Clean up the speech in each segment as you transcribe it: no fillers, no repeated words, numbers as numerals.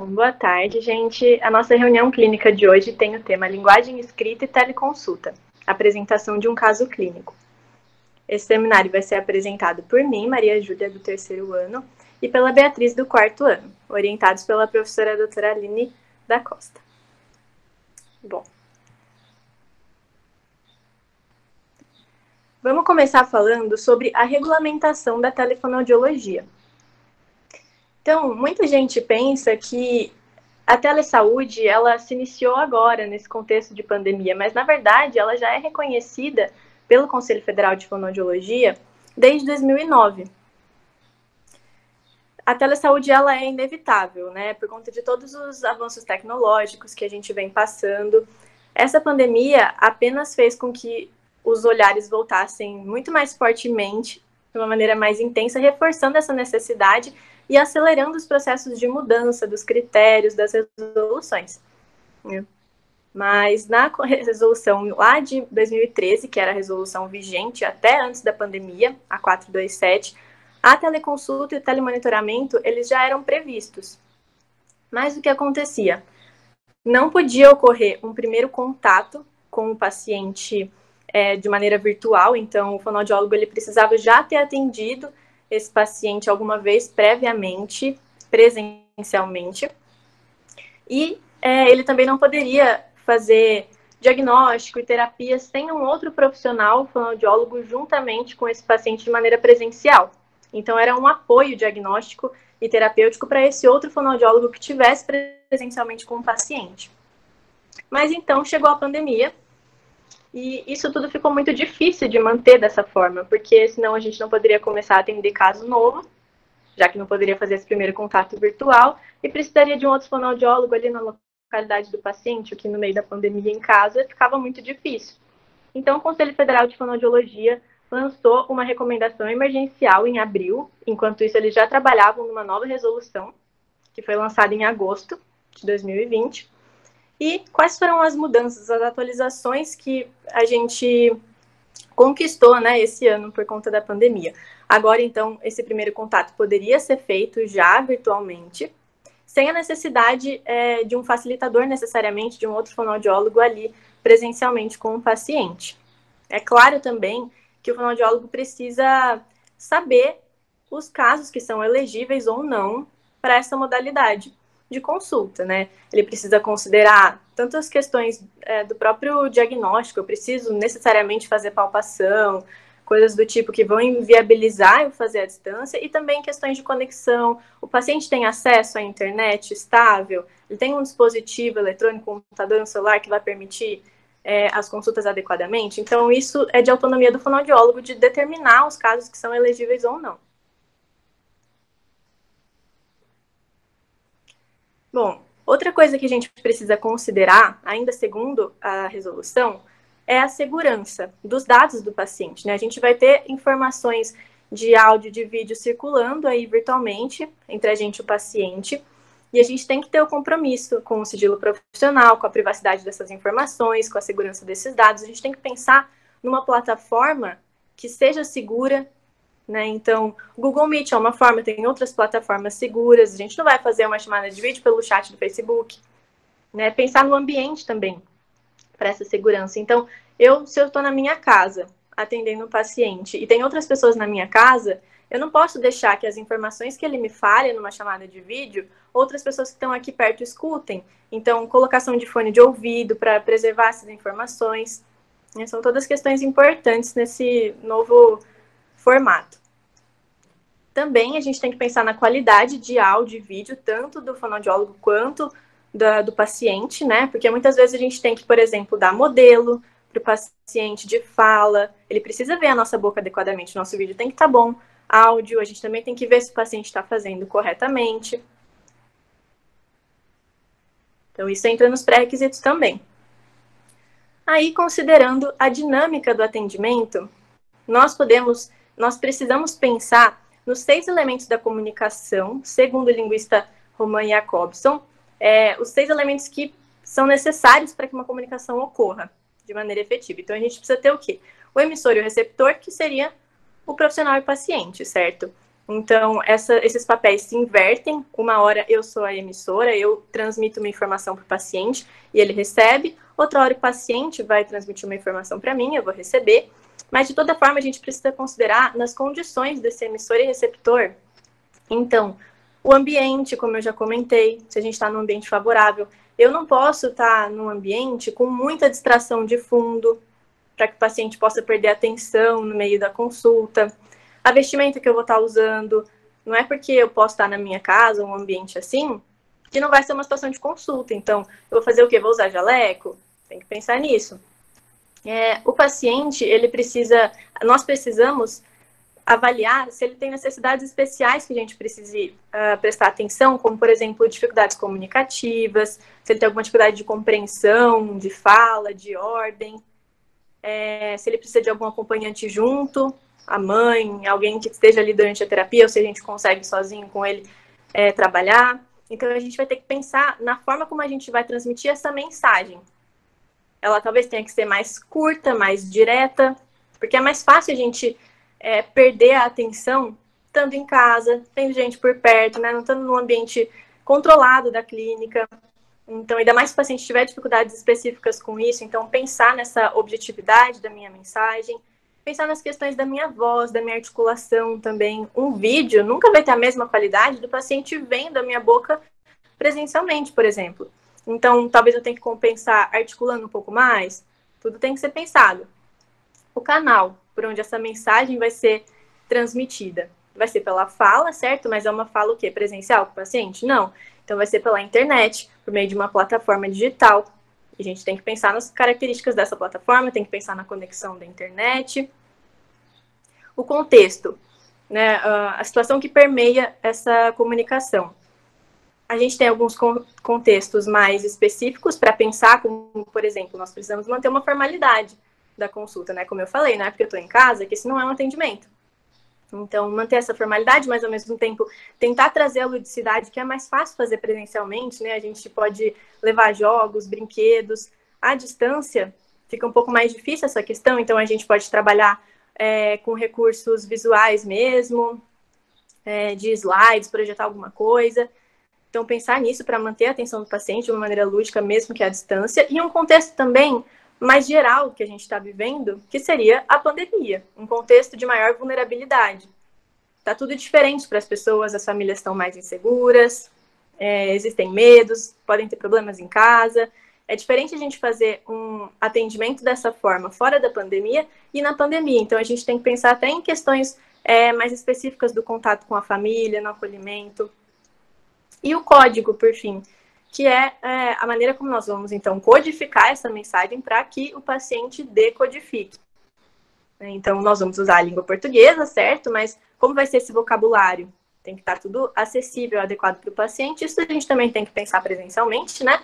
Boa tarde, gente. A nossa reunião clínica de hoje tem o tema Linguagem Escrita e Teleconsulta, apresentação de um caso clínico. Esse seminário vai ser apresentado por mim, Maria Júlia, do 3º ano, e pela Beatriz, do 4º ano, orientados pela professora doutora Aline da Costa. Bom, vamos começar falando sobre a regulamentação da telefonoaudiologia. Então, muita gente pensa que a telesaúde, ela se iniciou agora, nesse contexto de pandemia, mas, na verdade, ela já é reconhecida pelo Conselho Federal de Fonoaudiologia desde 2009. A telesaúde, ela é inevitável, né, por conta de todos os avanços tecnológicos que a gente vem passando. Essa pandemia apenas fez com que os olhares voltassem muito mais fortemente, de uma maneira mais intensa, reforçando essa necessidade e acelerando os processos de mudança dos critérios, das resoluções. Mas na resolução lá de 2013, que era a resolução vigente até antes da pandemia, a 427, a teleconsulta e o telemonitoramento, eles já eram previstos. Mas o que acontecia? Não podia ocorrer um primeiro contato com o paciente de maneira virtual, então o fonoaudiólogo ele precisava já ter atendido esse paciente alguma vez previamente, presencialmente, e ele também não poderia fazer diagnóstico e terapia sem um outro profissional fonoaudiólogo juntamente com esse paciente de maneira presencial. Então era um apoio diagnóstico e terapêutico para esse outro fonoaudiólogo que tivesse presencialmente com o paciente. Mas então chegou a pandemia, e isso tudo ficou muito difícil de manter dessa forma, porque senão a gente não poderia começar a atender caso novo, já que não poderia fazer esse primeiro contato virtual, e precisaria de um outro fonoaudiólogo ali na localidade do paciente, o que no meio da pandemia em casa ficava muito difícil. Então o Conselho Federal de Fonoaudiologia lançou uma recomendação emergencial em abril, enquanto isso eles já trabalhavam numa nova resolução, que foi lançada em agosto de 2020, e quais foram as mudanças, as atualizações que a gente conquistou, né, esse ano por conta da pandemia. Agora, então, esse primeiro contato poderia ser feito já virtualmente, sem a necessidade de um facilitador necessariamente, de um outro fonoaudiólogo ali presencialmente com o paciente. É claro também que o fonoaudiólogo precisa saber os casos que são elegíveis ou não para essa modalidade de consulta, né? Ele precisa considerar tanto as questões do próprio diagnóstico, eu preciso necessariamente fazer palpação, coisas do tipo que vão inviabilizar eu fazer à distância, e também questões de conexão. O paciente tem acesso à internet estável, ele tem um dispositivo eletrônico, um computador, um celular que vai permitir as consultas adequadamente. Então, isso é de autonomia do fonoaudiólogo de determinar os casos que são elegíveis ou não. Bom, outra coisa que a gente precisa considerar, ainda segundo a resolução, é a segurança dos dados do paciente, né? A gente vai ter informações de áudio, de vídeo circulando aí virtualmente entre a gente e o paciente, e a gente tem que ter o compromisso com o sigilo profissional, com a privacidade dessas informações, com a segurança desses dados. A gente tem que pensar numa plataforma que seja segura, né? Então, o Google Meet é uma forma, tem outras plataformas seguras, a gente não vai fazer uma chamada de vídeo pelo chat do Facebook, né? Pensar no ambiente também, para essa segurança. Então, se eu estou na minha casa, atendendo um paciente, e tem outras pessoas na minha casa, eu não posso deixar que as informações que ele me fale numa chamada de vídeo, outras pessoas que estão aqui perto escutem. Então, colocação de fone de ouvido para preservar essas informações, né? São todas questões importantes nesse novo formato. Também a gente tem que pensar na qualidade de áudio e vídeo, tanto do fonoaudiólogo quanto do paciente, né? Porque muitas vezes a gente tem que, por exemplo, dar modelo para o paciente de fala, ele precisa ver a nossa boca adequadamente, nosso vídeo tem que estar bom, áudio, a gente também tem que ver se o paciente está fazendo corretamente. Então, isso entra nos pré-requisitos também. Aí, considerando a dinâmica do atendimento, nós precisamos pensar nos 6 elementos da comunicação, segundo o linguista Roman Jakobson, os 6 elementos que são necessários para que uma comunicação ocorra de maneira efetiva. Então, a gente precisa ter o quê? O emissor e o receptor, que seria o profissional e o paciente, certo? Então, esses papéis se invertem. Uma hora eu sou a emissora, eu transmito uma informação para o paciente e ele recebe. Outra hora o paciente vai transmitir uma informação para mim, eu vou receber. Mas, de toda forma, a gente precisa considerar nas condições desse emissor e receptor. Então, o ambiente, como eu já comentei, se a gente está num ambiente favorável, eu não posso estar num ambiente com muita distração de fundo, para que o paciente possa perder a atenção no meio da consulta. A vestimenta que eu vou estar usando, não é porque eu posso estar na minha casa, um ambiente assim, que não vai ser uma situação de consulta. Então, eu vou fazer o quê? Vou usar jaleco? Tem que pensar nisso. O paciente, nós precisamos avaliar se ele tem necessidades especiais que a gente precise prestar atenção, como, por exemplo, dificuldades comunicativas, se ele tem alguma dificuldade de compreensão, de fala, de ordem, se ele precisa de algum acompanhante junto, a mãe, alguém que esteja ali durante a terapia, ou se a gente consegue sozinho com ele trabalhar. Então, a gente vai ter que pensar na forma como a gente vai transmitir essa mensagem. Ela talvez tenha que ser mais curta, mais direta, porque é mais fácil a gente perder a atenção estando em casa, tendo gente por perto, né? Não estando num ambiente controlado da clínica. Então, ainda mais se o paciente tiver dificuldades específicas com isso, então pensar nessa objetividade da minha mensagem, pensar nas questões da minha voz, da minha articulação também. Um vídeo nunca vai ter a mesma qualidade do paciente vendo a minha boca presencialmente, por exemplo. Então, talvez eu tenha que compensar articulando um pouco mais. Tudo tem que ser pensado. O canal por onde essa mensagem vai ser transmitida vai ser pela fala, certo? Mas é uma fala o quê? Presencial com o paciente? Não. Então, vai ser pela internet, por meio de uma plataforma digital. A gente tem que pensar nas características dessa plataforma, tem que pensar na conexão da internet. O contexto, né? A situação que permeia essa comunicação. A gente tem alguns contextos mais específicos para pensar, como, por exemplo, nós precisamos manter uma formalidade da consulta, né? Como eu falei, não é porque eu estou em casa que esse não é um atendimento. Então, manter essa formalidade, mas ao mesmo tempo tentar trazer a ludicidade, que é mais fácil fazer presencialmente, né? A gente pode levar jogos, brinquedos. À distância, fica um pouco mais difícil essa questão, então a gente pode trabalhar com recursos visuais mesmo, de slides, projetar alguma coisa. Então, pensar nisso para manter a atenção do paciente de uma maneira lúdica, mesmo que à distância. E um contexto também mais geral que a gente está vivendo, que seria a pandemia. Um contexto de maior vulnerabilidade. Está tudo diferente para as pessoas, as famílias estão mais inseguras, existem medos, podem ter problemas em casa. É diferente a gente fazer um atendimento dessa forma fora da pandemia e na pandemia. Então, a gente tem que pensar até em questões mais específicas do contato com a família, no acolhimento. E o código, por fim, que é a maneira como nós vamos, então, codificar essa mensagem para que o paciente decodifique. Então, nós vamos usar a língua portuguesa, certo? Mas como vai ser esse vocabulário? Tem que estar tudo acessível, adequado para o paciente. Isso a gente também tem que pensar presencialmente, né?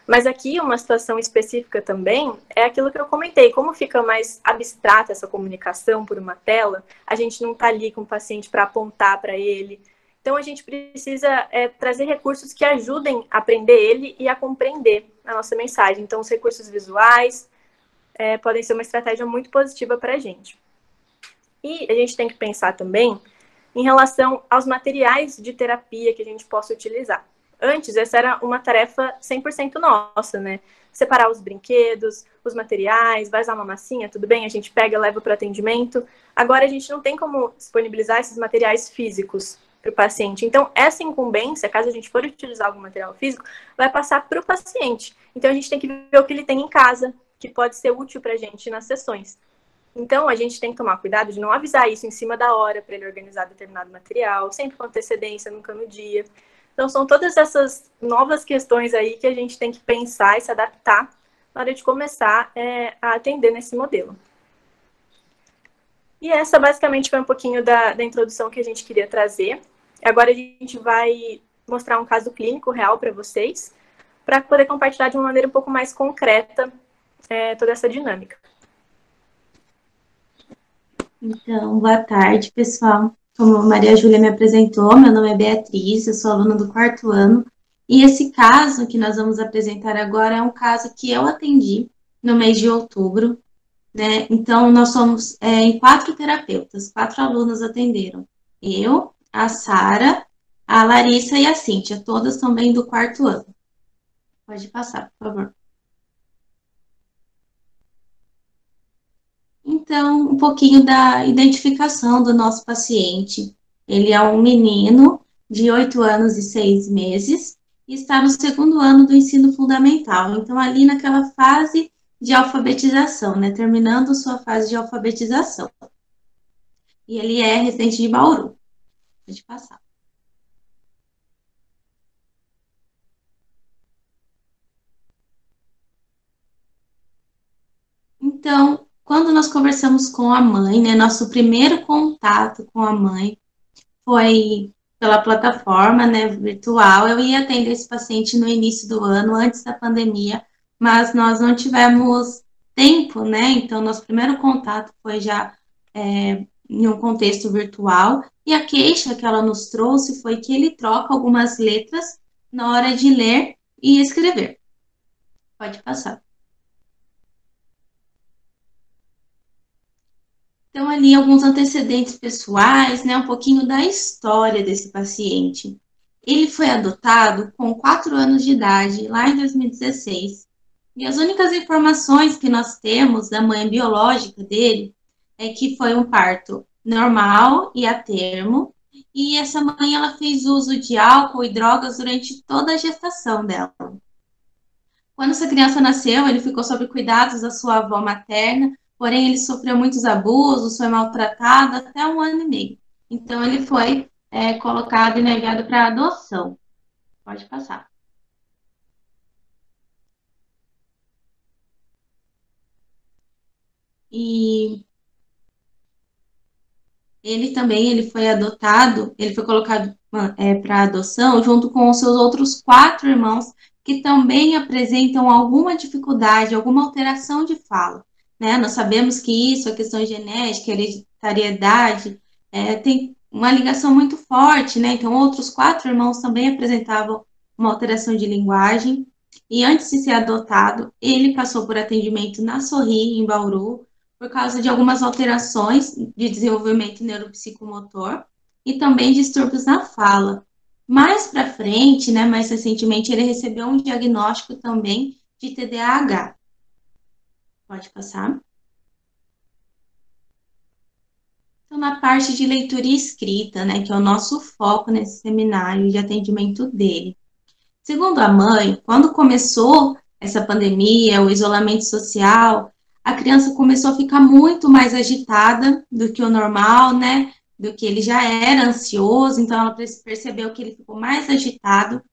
Mas aqui, uma situação específica também é aquilo que eu comentei. Como fica mais abstrata essa comunicação por uma tela, a gente não está ali com o paciente para apontar para ele. Então, a gente precisa trazer recursos que ajudem a aprender ele e a compreender a nossa mensagem. Então, os recursos visuais podem ser uma estratégia muito positiva para a gente. E a gente tem que pensar também em relação aos materiais de terapia que a gente possa utilizar. Antes, essa era uma tarefa 100% nossa, né? Separar os brinquedos, os materiais, vai usar uma massinha, tudo bem, a gente pega, leva para o atendimento. Agora, a gente não tem como disponibilizar esses materiais físicos para o paciente. Então, essa incumbência, caso a gente for utilizar algum material físico, vai passar para o paciente. Então, a gente tem que ver o que ele tem em casa, que pode ser útil para a gente nas sessões. Então, a gente tem que tomar cuidado de não avisar isso em cima da hora para ele organizar determinado material, sempre com antecedência, nunca no dia. Então, são todas essas novas questões aí que a gente tem que pensar e se adaptar na hora de começar a atender nesse modelo. E essa, basicamente, foi um pouquinho da introdução que a gente queria trazer. Agora a gente vai mostrar um caso clínico real para vocês, para poder compartilhar de uma maneira um pouco mais concreta toda essa dinâmica. Então, boa tarde, pessoal. Como a Maria Júlia me apresentou, meu nome é Beatriz, eu sou aluna do 4º ano, e esse caso que nós vamos apresentar agora é um caso que eu atendi no mês de outubro, né? Então, nós somos em 4 terapeutas, 4 alunos atenderam. Eu, a Sara, a Larissa e a Cíntia, todas também do 4º ano. Pode passar, por favor. Então, um pouquinho da identificação do nosso paciente. Ele é um menino de 8 anos e 6 meses e está no 2º ano do ensino fundamental. Então, ali naquela fase de alfabetização, né? Terminando sua fase de alfabetização. E ele é residente de Bauru. Pode passar. Então, quando nós conversamos com a mãe, né? Nosso primeiro contato com a mãe foi pela plataforma, né, virtual. Eu ia atender esse paciente no início do ano, antes da pandemia, mas nós não tivemos tempo, né? Então, nosso primeiro contato foi já em um contexto virtual. E a queixa que ela nos trouxe foi que ele troca algumas letras na hora de ler e escrever. Pode passar. Então, ali, alguns antecedentes pessoais, né, um pouquinho da história desse paciente. Ele foi adotado com 4 anos de idade, lá em 2016. E as únicas informações que nós temos da mãe biológica dele é que foi um parto normal e a termo. E essa mãe, ela fez uso de álcool e drogas durante toda a gestação dela. Quando essa criança nasceu, ele ficou sob cuidados da sua avó materna, porém ele sofreu muitos abusos, foi maltratado até 1 ano e meio. Então ele foi colocado e enviado para adoção. Pode passar. E ele foi adotado, ele foi colocado para adoção junto com os seus outros 4 irmãos que também apresentam alguma dificuldade, alguma alteração de fala. Né? Nós sabemos que isso, a questão genética, hereditariedade, tem uma ligação muito forte, né? Então, outros 4 irmãos também apresentavam uma alteração de linguagem. E antes de ser adotado, ele passou por atendimento na Sorri, em Bauru, por causa de algumas alterações de desenvolvimento neuropsicomotor e também distúrbios na fala. Mais para frente, né, mais recentemente, ele recebeu um diagnóstico também de TDAH. Pode passar. Então, na parte de leitura e escrita, né, que é o nosso foco nesse seminário de atendimento dele. Segundo a mãe, quando começou essa pandemia, o isolamento social, a criança começou a ficar muito mais agitada do que o normal, né? Do que ele já era ansioso, então ela percebeu que ele ficou mais agitado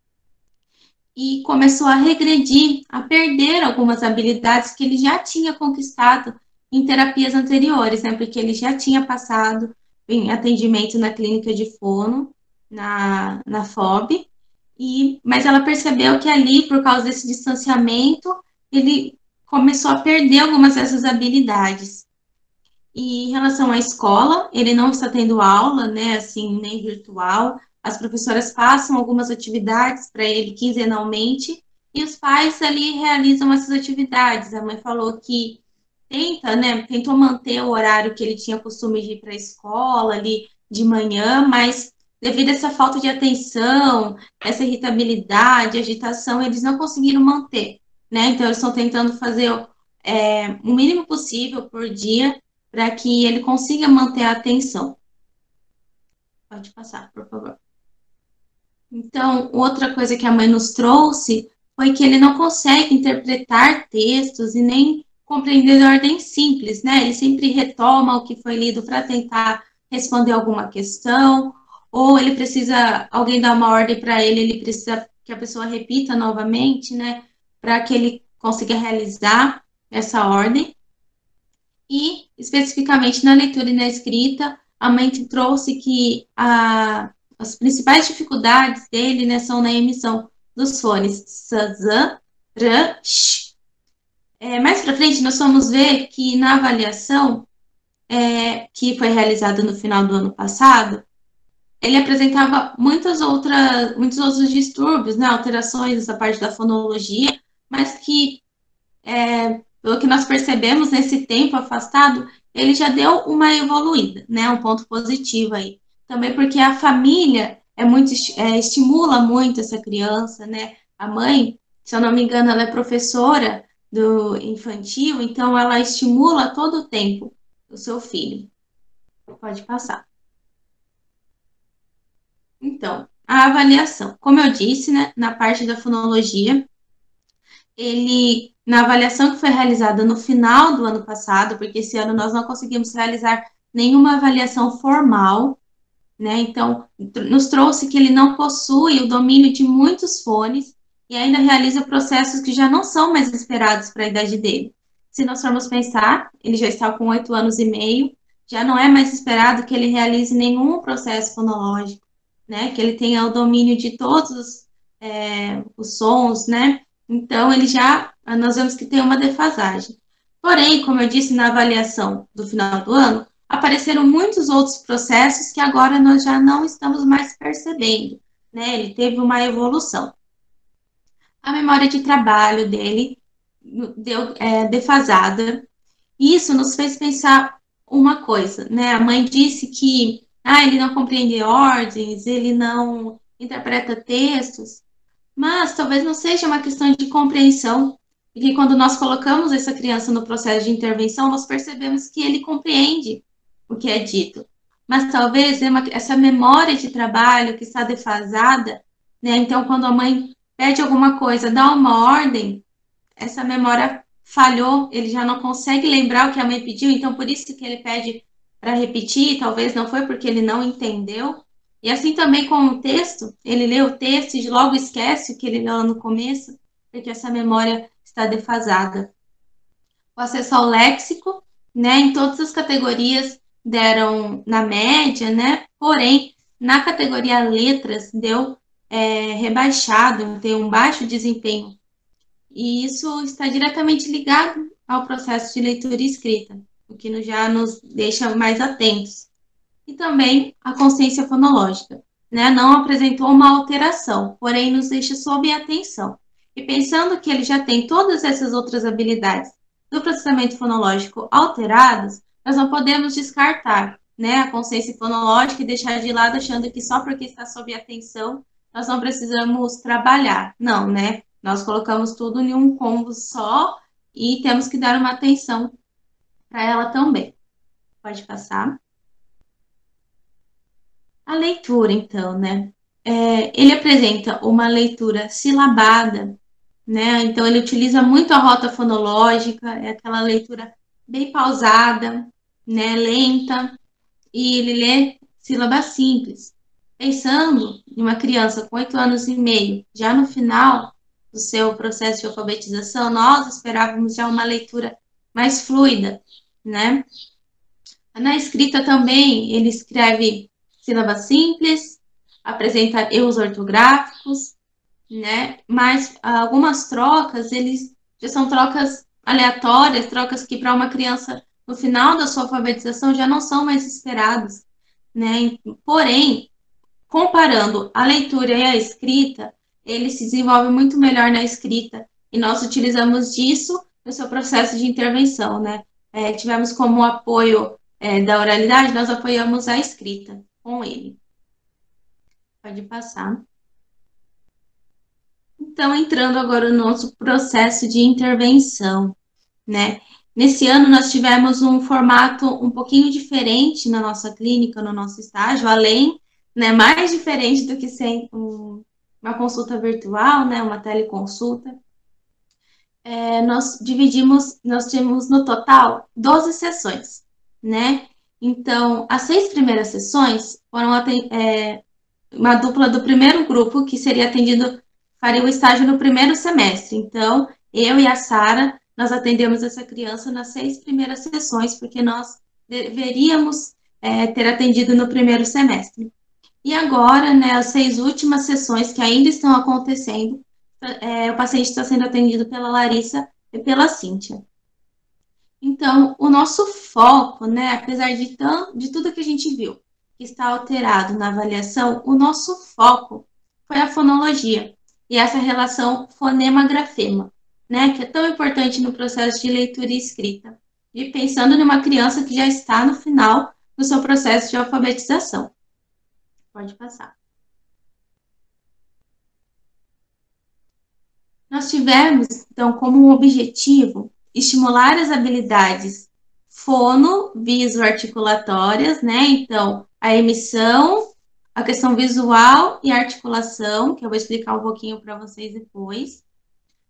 e começou a regredir, a perder algumas habilidades que ele já tinha conquistado em terapias anteriores, né? Porque ele já tinha passado em atendimento na clínica de fono, na FOB, mas ela percebeu que ali, por causa desse distanciamento, ele começou a perder algumas dessas habilidades. E em relação à escola, ele não está tendo aula, né, assim, nem virtual. As professoras passam algumas atividades para ele quinzenalmente e os pais ali realizam essas atividades. A mãe falou que tentou manter o horário que ele tinha costume de ir para a escola ali de manhã, mas devido a essa falta de atenção, essa irritabilidade, agitação, eles não conseguiram manter, né? Então, eles estão tentando fazer o mínimo possível por dia para que ele consiga manter a atenção. Pode passar, por favor. Então, outra coisa que a mãe nos trouxe foi que ele não consegue interpretar textos e nem compreender de ordem simples, né? Ele sempre retoma o que foi lido para tentar responder alguma questão, ou ele precisa, alguém dar uma ordem para ele, ele precisa que a pessoa repita novamente, né? Para que ele consiga realizar essa ordem. E, especificamente na leitura e na escrita, a mãe trouxe que as principais dificuldades dele, né, são na emissão dos fones SAZAN, RAN, SH. Mais para frente, nós vamos ver que na avaliação que foi realizada no final do ano passado, ele apresentava muitos outros distúrbios, né, alterações nessa parte da fonologia, mas que, pelo que nós percebemos nesse tempo afastado, ele já deu uma evoluída, né, um ponto positivo aí. também porque a família estimula muito essa criança, né? A mãe, se eu não me engano, ela é professora do infantil, então ela estimula todo o tempo o seu filho. Pode passar. Então, a avaliação. Como eu disse, né, na parte da fonologia, na avaliação que foi realizada no final do ano passado, porque esse ano nós não conseguimos realizar nenhuma avaliação formal, né? Então, nos trouxe que ele não possui o domínio de muitos fones e ainda realiza processos que já não são mais esperados para a idade dele. Se nós formos pensar, ele já está com 8 anos e meio, já não é mais esperado que ele realize nenhum processo fonológico, né? Que ele tenha o domínio de todos os sons, né? Então, nós vemos que tem uma defasagem. Porém, como eu disse na avaliação do final do ano, apareceram muitos outros processos que agora nós já não estamos mais percebendo, né? Ele teve uma evolução. A memória de trabalho dele deu defasada. Isso nos fez pensar uma coisa, né? A mãe disse que ele não compreende ordens, ele não interpreta textos, mas talvez não seja uma questão de compreensão, porque quando nós colocamos essa criança no processo de intervenção, nós percebemos que ele compreende o que é dito. Mas talvez essa memória de trabalho que está defasada, né? Então, quando a mãe pede alguma coisa, dá uma ordem, essa memória falhou, ele já não consegue lembrar o que a mãe pediu, então por isso que ele pede para repetir, talvez não foi porque ele não entendeu. E assim também com o texto, ele lê o texto e logo esquece o que ele leu lá no começo, porque essa memória está defasada. O acesso ao léxico, né, em todas as categorias deram na média, né, porém, na categoria letras deu rebaixado, tem um baixo desempenho. E isso está diretamente ligado ao processo de leitura e escrita, o que já nos deixa mais atentos. E também a consciência fonológica, né? Não apresentou uma alteração, porém nos deixa sob atenção. E pensando que ele já tem todas essas outras habilidades do processamento fonológico alteradas, nós não podemos descartar, né, a consciência fonológica e deixar de lado achando que só porque está sob atenção nós não precisamos trabalhar. Não, né? Nós colocamos tudo em um combo só e temos que dar uma atenção para ela também. Pode passar. A leitura, então, né? Ele apresenta uma leitura silabada, né? Então, ele utiliza muito a rota fonológica, é aquela leitura bem pausada, né? Lenta, e ele lê sílabas simples. Pensando em uma criança com 8 anos e meio, já no final do seu processo de alfabetização, nós esperávamos já uma leitura mais fluida, né? Na escrita também, ele escreve sílabas simples, apresenta erros ortográficos, né? Mas algumas trocas, eles já são trocas aleatórias, trocas que para uma criança no final da sua alfabetização já não são mais esperadas, né? Porém, comparando a leitura e a escrita, ele se desenvolve muito melhor na escrita e nós utilizamos disso no seu processo de intervenção, né? Tivemos como apoio da oralidade, nós apoiamos a escrita com ele. Pode passar. Então, entrando agora no nosso processo de intervenção, né? Nesse ano, nós tivemos um formato um pouquinho diferente na nossa clínica, no nosso estágio, além, né, mais diferente do que ser uma consulta virtual, né, uma teleconsulta. Nós temos no total 12 sessões, né? Então, as 6 primeiras sessões foram uma dupla do primeiro grupo, que seria atendido, faria o estágio no primeiro semestre. Então, eu e a Sara, nós atendemos essa criança nas 6 primeiras sessões, porque nós deveríamos ter atendido no primeiro semestre. E agora, né, as 6 últimas sessões que ainda estão acontecendo, o paciente está sendo atendido pela Larissa e pela Cíntia. Então, o nosso foco, né, apesar de tudo que a gente viu que está alterado na avaliação, o nosso foco foi a fonologia e essa relação fonema-grafema, né, que é tão importante no processo de leitura e escrita. E pensando numa criança que já está no final do seu processo de alfabetização. Pode passar. Nós tivemos, então, como um objetivo estimular as habilidades fono-viso-articulatórias, né? Então, a emissão, a questão visual e articulação, que eu vou explicar um pouquinho para vocês depois.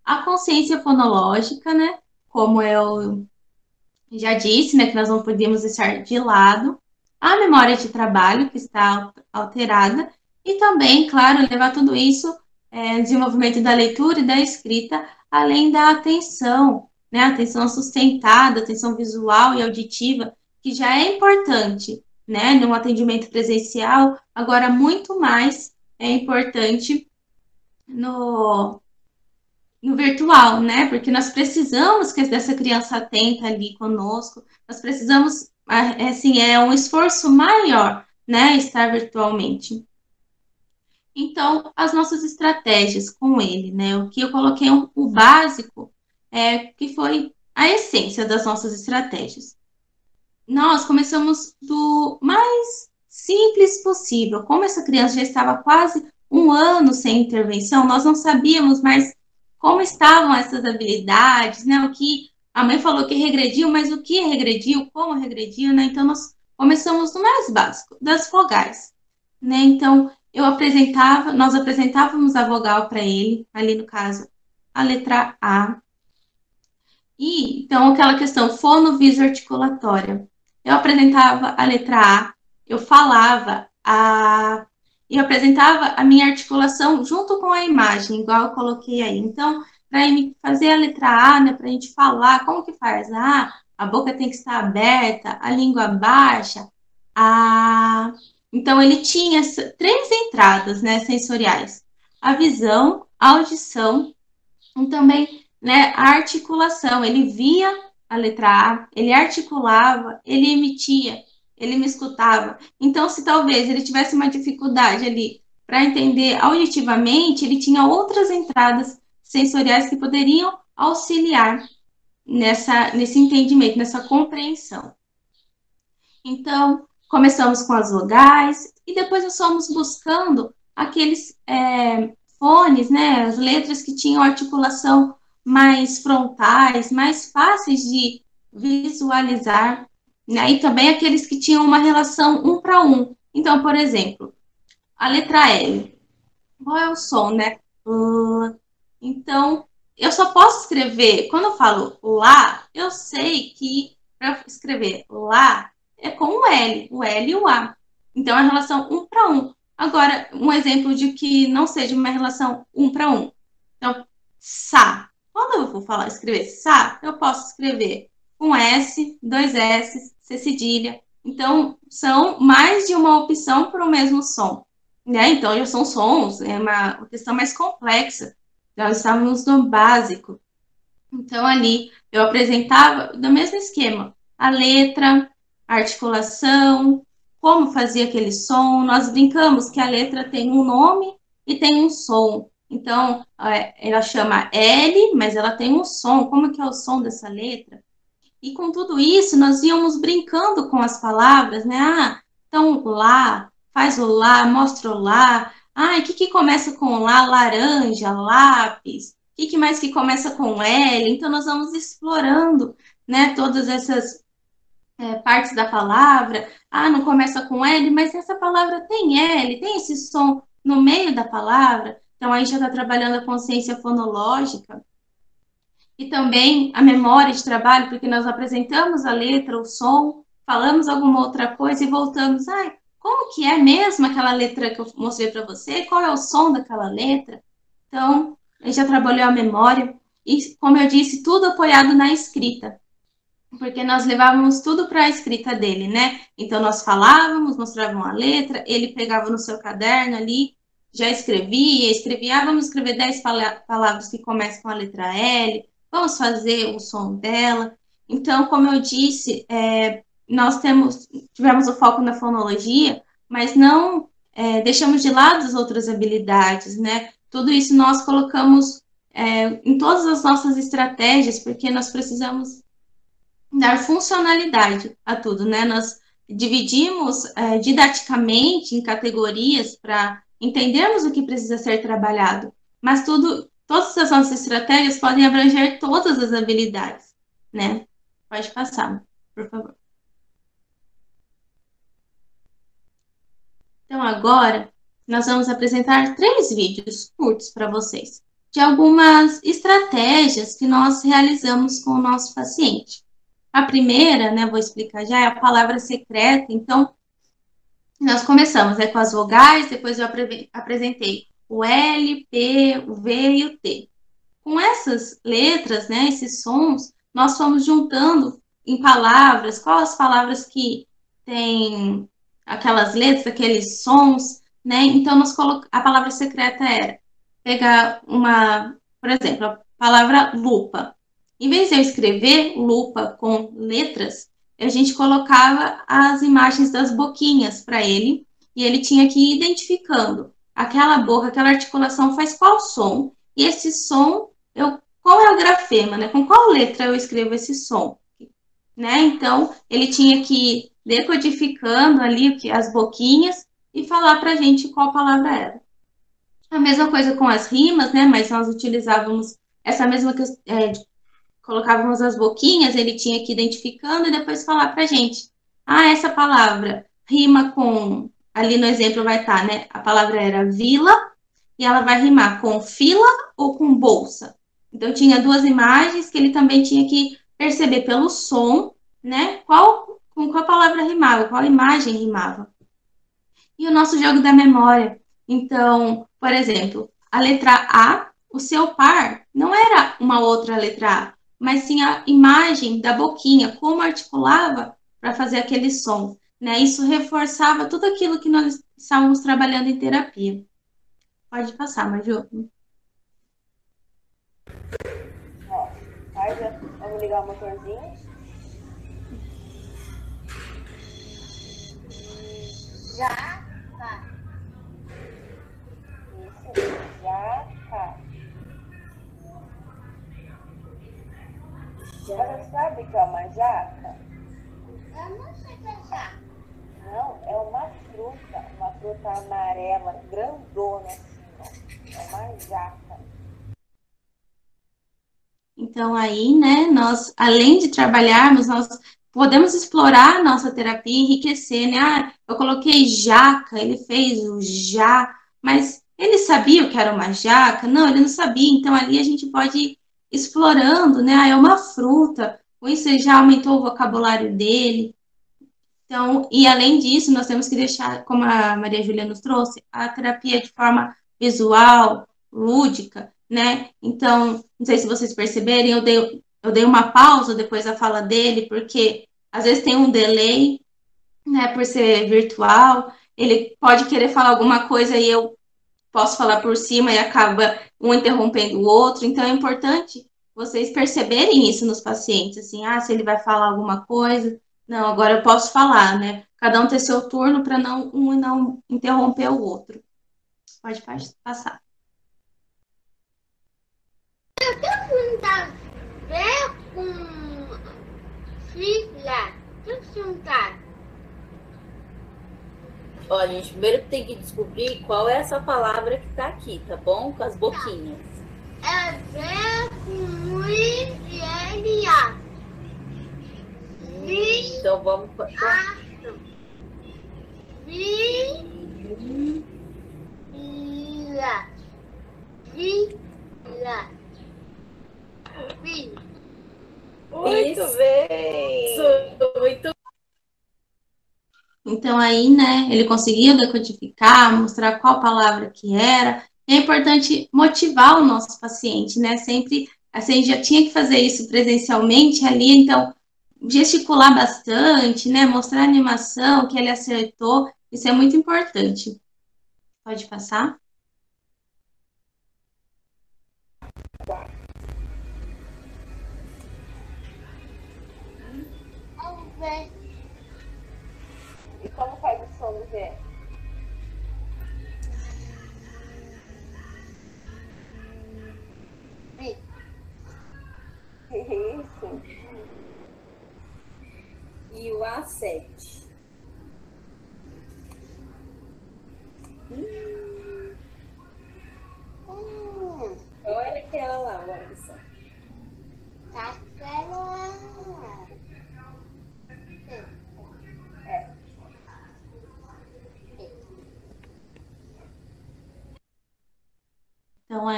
A consciência fonológica, né? Como eu já disse, né? Que nós não podemos deixar de lado. A memória de trabalho, que está alterada. E também, claro, levar tudo isso desenvolvimento da leitura e da escrita, além da atenção, né? Atenção sustentada, atenção visual e auditiva, que já é importante, né? No atendimento presencial, agora muito mais é importante no virtual, né? Porque nós precisamos que dessa criança atenta ali conosco, nós precisamos, assim, é um esforço maior, né? Estar virtualmente. Então, as nossas estratégias com ele, né? O que eu coloquei o básico, que foi a essência das nossas estratégias. Nós começamos do mais simples possível. Como essa criança já estava quase 1 ano sem intervenção, nós não sabíamos mais como estavam essas habilidades, né? O que a mãe falou que regrediu, mas o que regrediu, como regrediu, né? Então, nós começamos no mais básico, das vogais, né? Então, nós apresentávamos a vogal para ele, ali no caso, a letra A. E, então, aquela questão fono-viso-articulatória. Eu apresentava a letra A, eu falava e apresentava a minha articulação junto com a imagem, igual eu coloquei aí. Então, para fazer a letra A, né, para a gente falar, como que faz? A boca tem que estar aberta, a língua baixa, Então, ele tinha 3 entradas, né, sensoriais. A visão, a audição e também, né, a articulação. Ele via a letra A, ele articulava, ele emitia, ele me escutava. Então, se talvez ele tivesse uma dificuldade ali para entender auditivamente, ele tinha outras entradas sensoriais que poderiam auxiliar nesse entendimento, nessa compreensão. Então, começamos com as vogais e depois nós fomos buscando aqueles fones, né, as letras que tinham articulação mais frontais, mais fáceis de visualizar, né, e também aqueles que tinham uma relação 1 para 1. Então, por exemplo, a letra L. Qual é o som, né? Então, eu só posso escrever, quando eu falo lá, eu sei que para escrever lá é com o L e o A. Então, é a relação 1 para 1. Agora, um exemplo de que não seja uma relação 1 para 1. Então, sa. Quando eu vou escrever sa, eu posso escrever com S, 2 S, C cedilha. Então, são mais de uma opção para o mesmo som, né? Então, já são sons, é uma questão mais complexa. Nós estávamos no básico. Então, ali, eu apresentava do mesmo esquema. A letra, a articulação, como fazia aquele som. Nós brincamos que a letra tem um nome e tem um som. Então, ela chama L, mas ela tem um som. Como que é o som dessa letra? E com tudo isso, nós íamos brincando com as palavras, né? Então, lá, faz o lá, mostra o lá. O que começa com lá? Laranja, lápis. O que mais que começa com L? Então, nós vamos explorando, né, todas essas partes da palavra. Não começa com L, mas essa palavra tem L, tem esse som no meio da palavra. Então, aí já está trabalhando a consciência fonológica. E também a memória de trabalho, porque nós apresentamos a letra, o som, falamos alguma outra coisa e voltamos. Como que é mesmo aquela letra que eu mostrei para você? Qual é o som daquela letra? Então, a gente já trabalhou a memória. E, como eu disse, tudo apoiado na escrita. Porque nós levávamos tudo para a escrita dele, né? Então, nós falávamos, mostrávamos a letra, ele pegava no seu caderno ali, já escrevia, vamos escrever 10 palavras que começam com a letra L, vamos fazer o som dela. Então, como eu disse, nós tivemos o foco na fonologia, mas não deixamos de lado as outras habilidades, né? Tudo isso nós colocamos em todas as nossas estratégias, porque nós precisamos dar funcionalidade a tudo, né? Nós dividimos didaticamente em categorias para entendermos o que precisa ser trabalhado, mas todas as nossas estratégias podem abranger todas as habilidades, né? Pode passar, por favor. Então, agora, nós vamos apresentar 3 vídeos curtos para vocês, de algumas estratégias que nós realizamos com o nosso paciente. A primeira, né, vou explicar já, é a palavra secreta. Então, nós começamos com as vogais, depois eu apresentei o L, P, o V e o T. Com essas letras, né, esses sons, nós fomos juntando em palavras, quais as palavras que têm aquelas letras, aqueles sons, né? Então, a palavra secreta era pegar por exemplo, a palavra lupa. Em vez de eu escrever lupa com letras, a gente colocava as imagens das boquinhas para ele, e ele tinha que ir identificando aquela boca, aquela articulação faz qual som, e esse som, qual é o grafema, né? Com qual letra eu escrevo esse som? Né? Então, ele tinha que ir decodificando ali as boquinhas e falar para a gente qual palavra era. A mesma coisa com as rimas, né? Mas nós utilizávamos essa mesma colocávamos as boquinhas, ele tinha que ir identificando e depois falar para a gente. Ah, essa palavra rima com. Ali no exemplo vai estar, né? A palavra era vila e ela vai rimar com fila ou com bolsa. Então, tinha 2 imagens que ele também tinha que perceber pelo som, né? Com qual palavra rimava, qual imagem rimava. E o nosso jogo da memória. Então, por exemplo, a letra A, o seu par não era uma outra letra A, mas sim a imagem da boquinha, como articulava para fazer aquele som. Né? Isso reforçava tudo aquilo que nós estávamos trabalhando em terapia. Pode passar, Maju. Vamos ligar o motorzinho. Jaca. Isso, jaca. Você sabe o que é uma jaca? Eu não sei o que é jaca. Não, é uma fruta amarela, grandona assim, ó. É uma jaca. Então, aí, né, nós, além de trabalharmos, nós podemos explorar a nossa terapia e enriquecer, né? Ah, eu coloquei jaca, ele fez o já, mas ele sabia o que era uma jaca? Não, ele não sabia. Então, ali a gente pode ir explorando, né? Ah, é uma fruta. Com isso, ele já aumentou o vocabulário dele. Então, e além disso, nós temos que deixar, como a Maria Júlia nos trouxe, a terapia de forma visual, lúdica, né? Então, não sei se vocês perceberem, eu dei uma pausa depois da fala dele, porque às vezes tem um delay, né, por ser virtual, ele pode querer falar alguma coisa e eu posso falar por cima e acaba um interrompendo o outro, então é importante vocês perceberem isso nos pacientes, assim, ah, se ele vai falar alguma coisa, não, agora eu posso falar, né? Cada um ter seu turno para um não interromper o outro. Pode passar. Eu tenho perguntar ver com fila. Tem que juntar. Olha, a gente primeiro tem que descobrir qual é essa palavra que tá aqui, tá bom? Com as boquinhas. É ver com I e L A. Então vamos. Vila. Vila. Muito bem! Muito. Então, aí, né, ele conseguiu decodificar, mostrar qual palavra que era. É importante motivar o nosso paciente, né? Sempre, assim, a gente já tinha que fazer isso presencialmente ali, então, gesticular bastante, né? Mostrar a animação, que ele acertou, isso é muito importante. Pode passar? Vamos ver. E como faz o som do V? Isso. E o A7.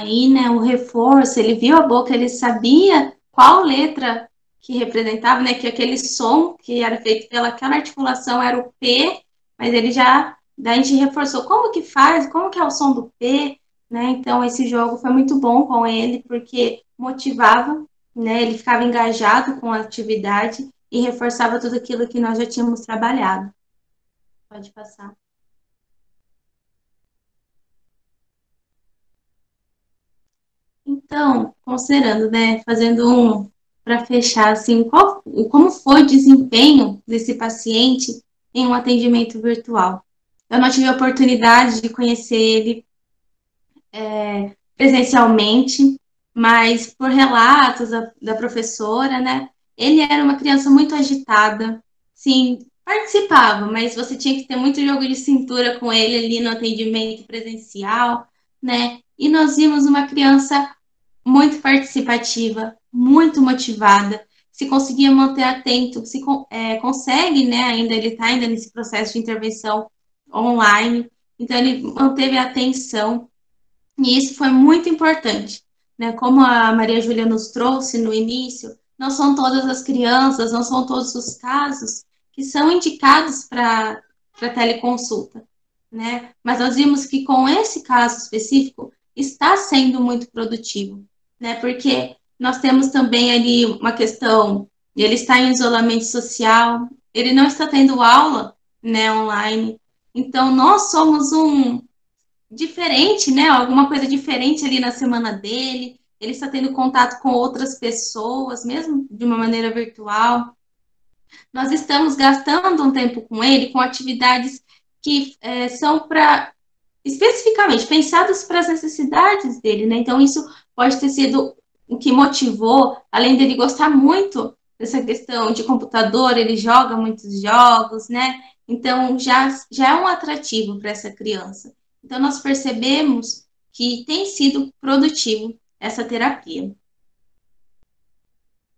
aí, né, o reforço, ele viu a boca, ele sabia qual letra que representava, né, que aquele som que era feito pelaquela articulação era o P, mas ele já, daí a gente reforçou como que faz, como que é o som do P, né, então esse jogo foi muito bom com ele, porque motivava, né, ele ficava engajado com a atividade e reforçava tudo aquilo que nós já tínhamos trabalhado. Pode passar. Então, considerando, né, fazendo para fechar, assim, como foi o desempenho desse paciente em um atendimento virtual? Eu não tive a oportunidade de conhecer ele presencialmente, mas por relatos da professora, né, ele era uma criança muito agitada, sim, participava, mas você tinha que ter muito jogo de cintura com ele ali no atendimento presencial, né, e nós vimos uma criança muito participativa, muito motivada, se conseguia manter atento, se consegue, né, ainda ele está ainda nesse processo de intervenção online, então ele manteve a atenção, e isso foi muito importante, né, como a Maria Júlia nos trouxe no início, não são todas as crianças, não são todos os casos que são indicados para teleconsulta, né, mas nós vimos que com esse caso específico, está sendo muito produtivo, né? Porque nós temos também ali uma questão, ele está em isolamento social, ele não está tendo aula, né, online. Então, nós somos um diferente, né? Alguma coisa diferente ali na semana dele. Ele está tendo contato com outras pessoas, mesmo de uma maneira virtual. Nós estamos gastando um tempo com ele, com atividades que são para especificamente pensadas para as necessidades dele, né? Então, isso pode ter sido o que motivou, além dele gostar muito dessa questão de computador, ele joga muitos jogos, né? Então, já é um atrativo para essa criança. Então, nós percebemos que tem sido produtivo essa terapia.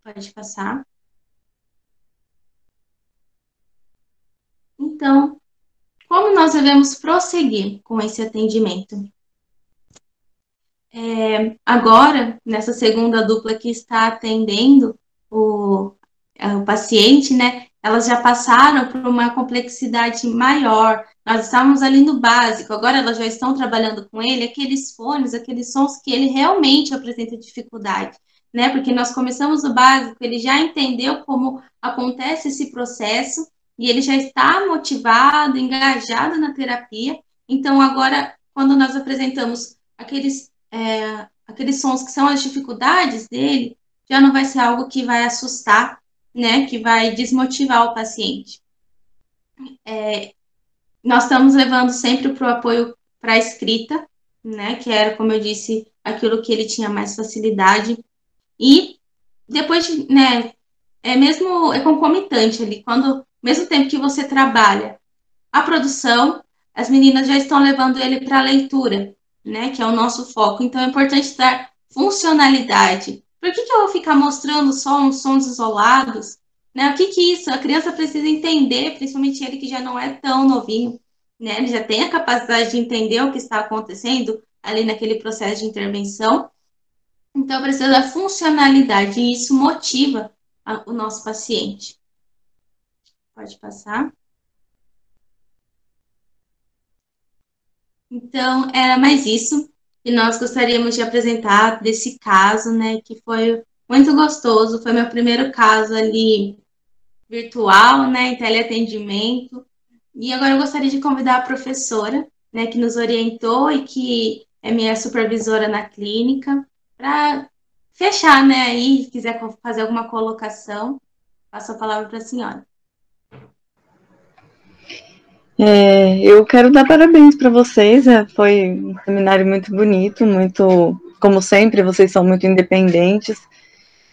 Pode passar. Então, como nós devemos prosseguir com esse atendimento? Agora, nessa segunda dupla que está atendendo o paciente, né, elas já passaram por uma complexidade maior. Nós estávamos ali no básico, agora elas já estão trabalhando com ele, aqueles fones, aqueles sons que ele realmente apresenta dificuldade, né, porque nós começamos o básico, ele já entendeu como acontece esse processo e ele já está motivado, engajado na terapia. Então, agora, quando nós apresentamos aqueles sons que são as dificuldades dele, já não vai ser algo que vai assustar, né, que vai desmotivar o paciente. Nós estamos levando sempre para o apoio para a escrita, né, que era, como eu disse, aquilo que ele tinha mais facilidade, e depois, né, é concomitante ali, quando, mesmo tempo que você trabalha a produção, as meninas já estão levando ele para a leitura, né, que é o nosso foco. Então, é importante dar funcionalidade. Por que eu vou ficar mostrando só uns sons isolados? Né? O que isso? A criança precisa entender, principalmente ele que já não é tão novinho, né? Ele já tem a capacidade de entender o que está acontecendo ali naquele processo de intervenção. Então, precisa da funcionalidade, e isso motiva o nosso paciente. Pode passar. Então, era mais isso que nós gostaríamos de apresentar desse caso, né, que foi muito gostoso, foi meu primeiro caso ali virtual, né, em teleatendimento, e agora eu gostaria de convidar a professora, né, que nos orientou e que é minha supervisora na clínica, para fechar, né, aí, se quiser fazer alguma colocação, passo a palavra para a senhora. Eu quero dar parabéns para vocês, foi um seminário muito bonito, muito, como sempre, vocês são muito independentes,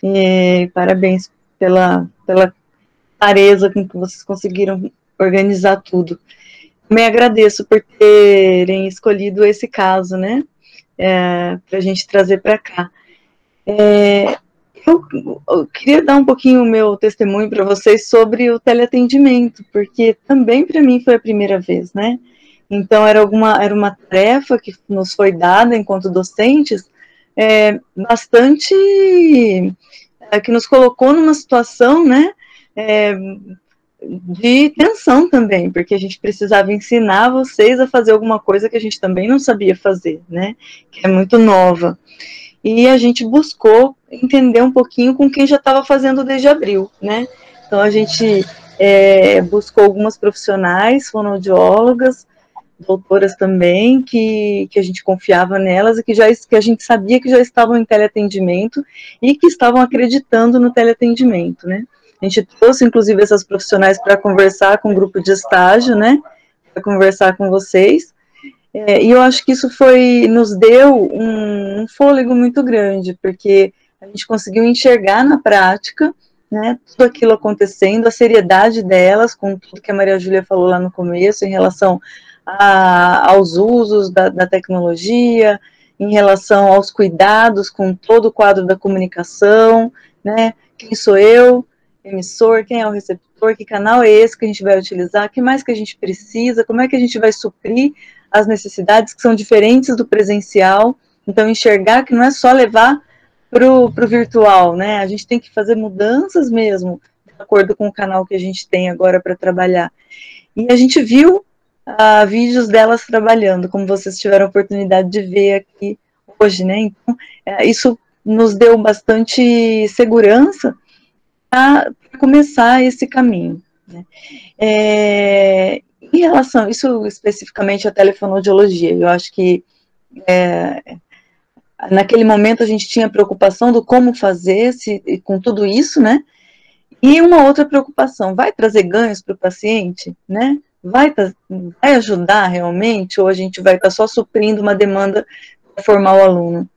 e parabéns pela clareza com que vocês conseguiram organizar tudo. Também agradeço por terem escolhido esse caso, né, para a gente trazer para cá. Eu queria dar um pouquinho o meu testemunho para vocês sobre o teleatendimento, porque também para mim foi a primeira vez, né? Então era uma tarefa que nos foi dada enquanto docentes bastante, que nos colocou numa situação, né, de tensão também, porque a gente precisava ensinar vocês a fazer alguma coisa que a gente também não sabia fazer, né, que é muito nova. E a gente buscou entender um pouquinho com quem já estava fazendo desde abril, né. Então a gente buscou algumas profissionais, fonoaudiólogas, doutoras também, que a gente confiava nelas e que a gente sabia que já estavam em teleatendimento e que estavam acreditando no teleatendimento, né. A gente trouxe, inclusive, essas profissionais para conversar com o grupo de estágio, né, para conversar com vocês, e eu acho que isso nos deu um fôlego muito grande, porque a gente conseguiu enxergar na prática, né, tudo aquilo acontecendo, a seriedade delas, com tudo que a Maria Júlia falou lá no começo, em relação aos usos da tecnologia, em relação aos cuidados com todo o quadro da comunicação, né, quem sou eu, emissor, quem é o receptor, que canal é esse que a gente vai utilizar, o que mais que a gente precisa, como é que a gente vai suprir as necessidades que são diferentes do presencial. Então, enxergar que não é só levar para o virtual, né, a gente tem que fazer mudanças mesmo, de acordo com o canal que a gente tem agora para trabalhar. E a gente viu vídeos delas trabalhando, como vocês tiveram a oportunidade de ver aqui hoje, né, então, isso nos deu bastante segurança para começar esse caminho, né. Em relação, isso especificamente à telefonoaudiologia, eu acho que naquele momento a gente tinha preocupação do como fazer com tudo isso, né, e uma outra preocupação, vai trazer ganhos para o paciente, né, vai ajudar realmente, ou a gente vai estar só suprindo uma demanda para formar o aluno?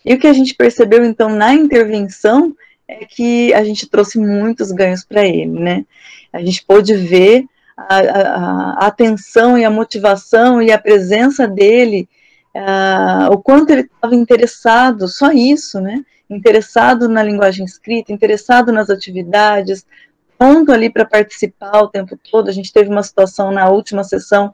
E o que a gente percebeu, então, na intervenção, é que a gente trouxe muitos ganhos para ele, né? A gente pôde ver a atenção e a motivação e a presença dele, o quanto ele estava interessado, só isso, né? Interessado na linguagem escrita, interessado nas atividades, pronto ali para participar o tempo todo. A gente teve uma situação na última sessão,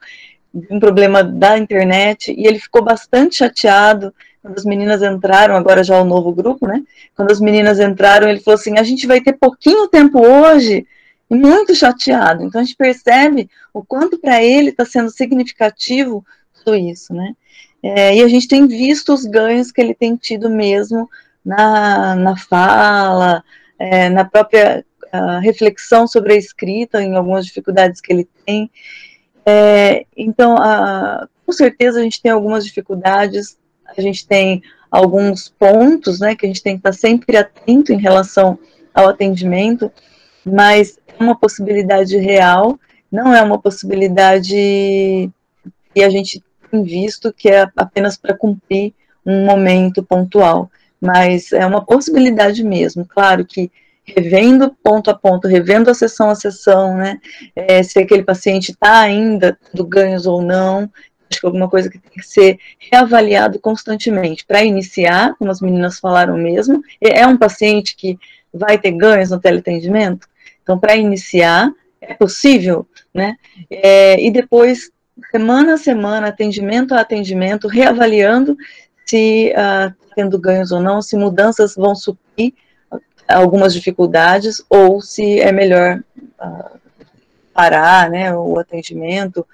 um problema da internet, e ele ficou bastante chateado quando as meninas entraram, agora já o novo grupo, né, quando as meninas entraram, ele falou assim, a gente vai ter pouquinho tempo hoje, e muito chateado. Então a gente percebe o quanto para ele está sendo significativo tudo isso, né, e a gente tem visto os ganhos que ele tem tido mesmo na fala, na própria reflexão sobre a escrita, em algumas dificuldades que ele tem. Então, com certeza a gente tem algumas dificuldades, a gente tem alguns pontos, né, que a gente tem que estar sempre atento em relação ao atendimento, mas é uma possibilidade real, não é uma possibilidade que a gente tem visto que é apenas para cumprir um momento pontual, mas é uma possibilidade mesmo. Claro que revendo ponto a ponto, revendo a sessão, né, se aquele paciente está ainda tendo ganhos ou não, acho que alguma coisa que tem que ser reavaliado constantemente. Para iniciar, como as meninas falaram mesmo, é um paciente que vai ter ganhos no teleatendimento? Então, para iniciar, é possível, né, e depois, semana a semana, atendimento a atendimento, reavaliando se está tendo ganhos ou não, se mudanças vão suprir algumas dificuldades, ou se é melhor parar, né, o atendimento.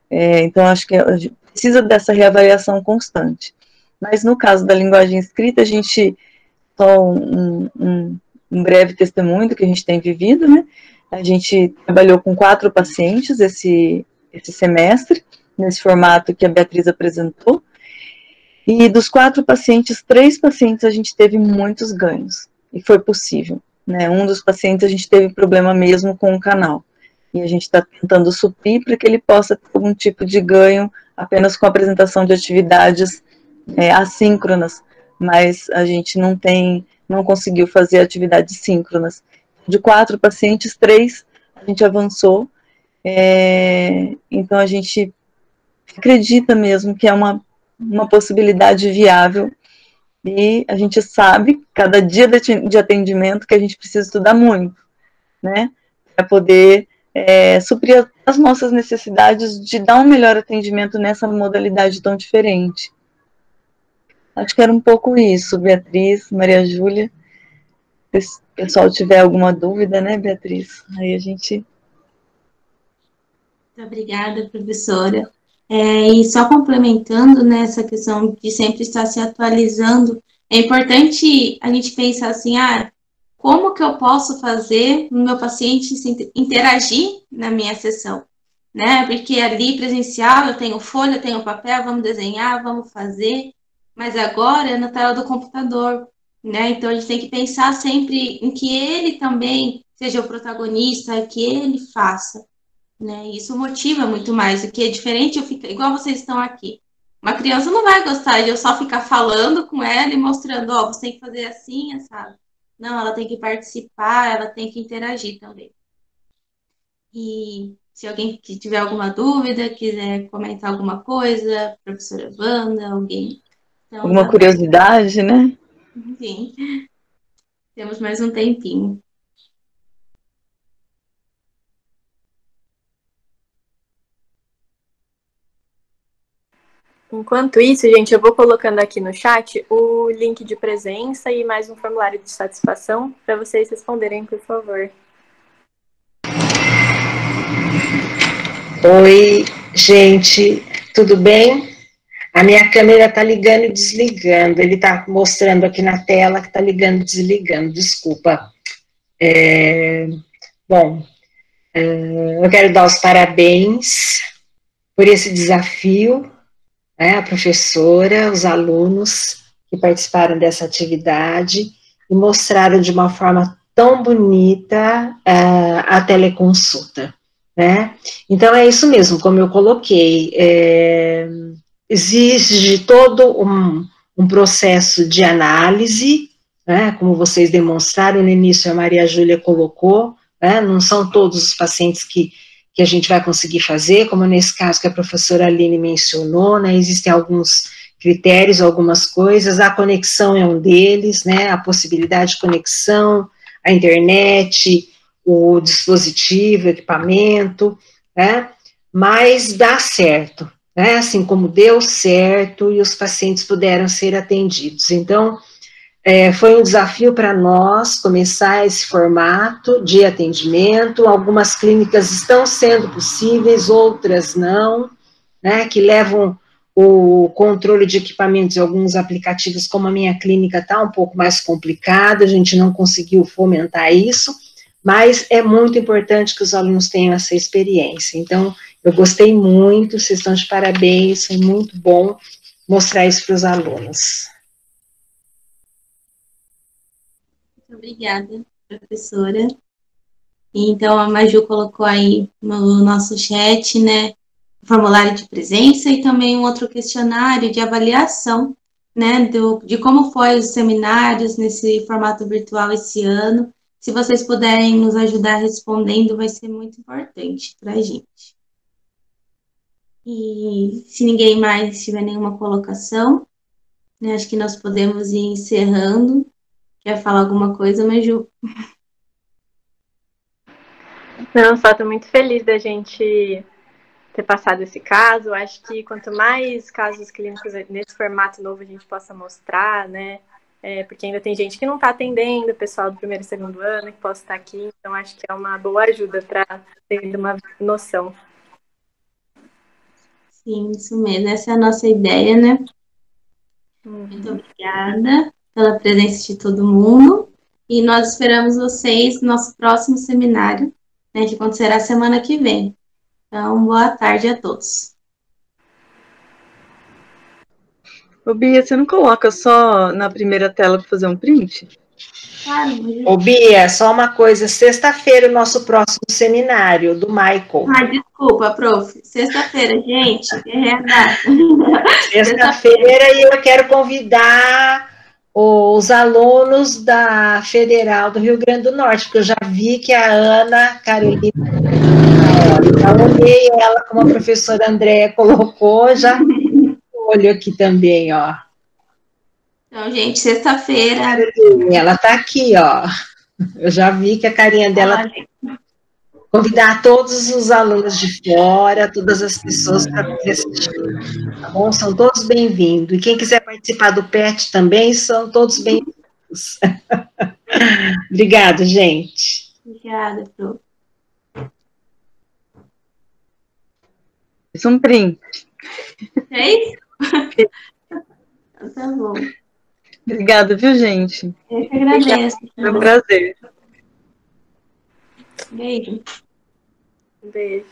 Então, acho que a gente precisa dessa reavaliação constante. Mas no caso da linguagem escrita, a gente, só um breve testemunho do que a gente tem vivido, né, a gente trabalhou com 4 pacientes esse semestre, nesse formato que a Beatriz apresentou, e dos 4 pacientes, 3 pacientes a gente teve muitos ganhos, e foi possível, né, um dos pacientes a gente teve problema mesmo com o canal, e a gente está tentando suprir para que ele possa ter algum tipo de ganho apenas com a apresentação de atividades assíncronas, mas a gente não conseguiu fazer atividades síncronas. De 4 pacientes, 3 a gente avançou, então a gente acredita mesmo que é uma possibilidade viável, e a gente sabe, cada dia de atendimento, que a gente precisa estudar muito, né, para poder suprir as nossas necessidades de dar um melhor atendimento nessa modalidade tão diferente. Acho que era um pouco isso, Beatriz, Maria Júlia. Se o pessoal tiver alguma dúvida, né, Beatriz? Aí a gente... Muito obrigada, professora. E só complementando nessa questão de sempre estar se atualizando, é importante a gente pensar assim, como que eu posso fazer o meu paciente interagir na minha sessão, né? Porque ali presencial eu tenho folha, eu tenho papel, vamos desenhar, vamos fazer, mas agora é na tela do computador, né? Então a gente tem que pensar sempre em que ele também seja o protagonista, que ele faça, né? Isso motiva muito mais, o que é diferente eu ficar igual vocês estão aqui. Uma criança não vai gostar de eu só ficar falando com ela e mostrando, ó, você tem que fazer assim, sabe? Não, ela tem que participar, ela tem que interagir também. E se alguém que tiver alguma dúvida, quiser comentar alguma coisa, professora Wanda, alguém. Então, Alguma curiosidade, né? enfim, temos mais um tempinho. Enquanto isso, gente, eu vou colocando aqui no chat o link de presença e mais um formulário de satisfação para vocês responderem, por favor. Oi, gente, tudo bem? A minha câmera está ligando e desligando. Ele está mostrando aqui na tela que está ligando e desligando, desculpa. Bom, eu quero dar os parabéns por esse desafio, né, a professora, os alunos que participaram dessa atividade e mostraram de uma forma tão bonita a teleconsulta, né? Então é isso mesmo, como eu coloquei, exige todo um processo de análise, né, como vocês demonstraram no início, a Maria Júlia colocou, né, não são todos os pacientes que a gente vai conseguir fazer, como nesse caso que a professora Aline mencionou, né, existem alguns critérios, algumas coisas, a conexão é um deles, né, a possibilidade de conexão, a internet, o dispositivo, o equipamento, né, mas dá certo, né, assim como deu certo e os pacientes puderam ser atendidos. Então, foi um desafio para nós começar esse formato de atendimento. Algumas clínicas estão sendo possíveis, outras não, né, que levam o controle de equipamentos e alguns aplicativos, como a minha clínica está um pouco mais complicada, a gente não conseguiu fomentar isso, mas é muito importante que os alunos tenham essa experiência. Então, eu gostei muito, vocês estão de parabéns, foi muito bom mostrar isso para os alunos. Muito obrigada, professora. Então, a Maju colocou aí no nosso chat, né, o formulário de presença e também um outro questionário de avaliação, né, de como foi os seminários nesse formato virtual esse ano. Se vocês puderem nos ajudar respondendo, vai ser muito importante para a gente. E se ninguém mais tiver nenhuma colocação, né, acho que nós podemos ir encerrando. Quer falar alguma coisa, Maju? Não, só estou muito feliz da gente ter passado esse caso. Acho que quanto mais casos clínicos nesse formato novo a gente possa mostrar, né? Porque ainda tem gente que não está atendendo, o pessoal do primeiro e segundo ano que possa estar aqui, então acho que é uma boa ajuda para ter uma noção. Sim, isso mesmo. Essa é a nossa ideia, né? Muito obrigada pela presença de todo mundo. E nós esperamos vocês no nosso próximo seminário, né, que acontecerá semana que vem. Então, boa tarde a todos. Ô, Bia, você não coloca só na primeira tela para fazer um print? Claro. Ô, Bia, só uma coisa, sexta-feira o nosso próximo seminário, do Michael. Desculpa, prof. Sexta-feira, gente. Sexta-feira e eu quero convidar os alunos da Federal do Rio Grande do Norte, porque eu já vi que a Ana Carolina, já olhei ela, como a professora Andréa colocou, já olho aqui também, ó. Então, gente, sexta-feira. Ela tá aqui, ó. Eu já vi que a carinha dela. Convidar todos os alunos de fora, todas as pessoas para assistir, tá bom? São todos bem-vindos. E quem quiser participar do PET também, são todos bem-vindos. Obrigada, gente. Obrigada, Pro. Fiz um print. Fez? Tá bom. Obrigada, viu, gente? Eu que agradeço. Foi um prazer. Beijo. Beijo.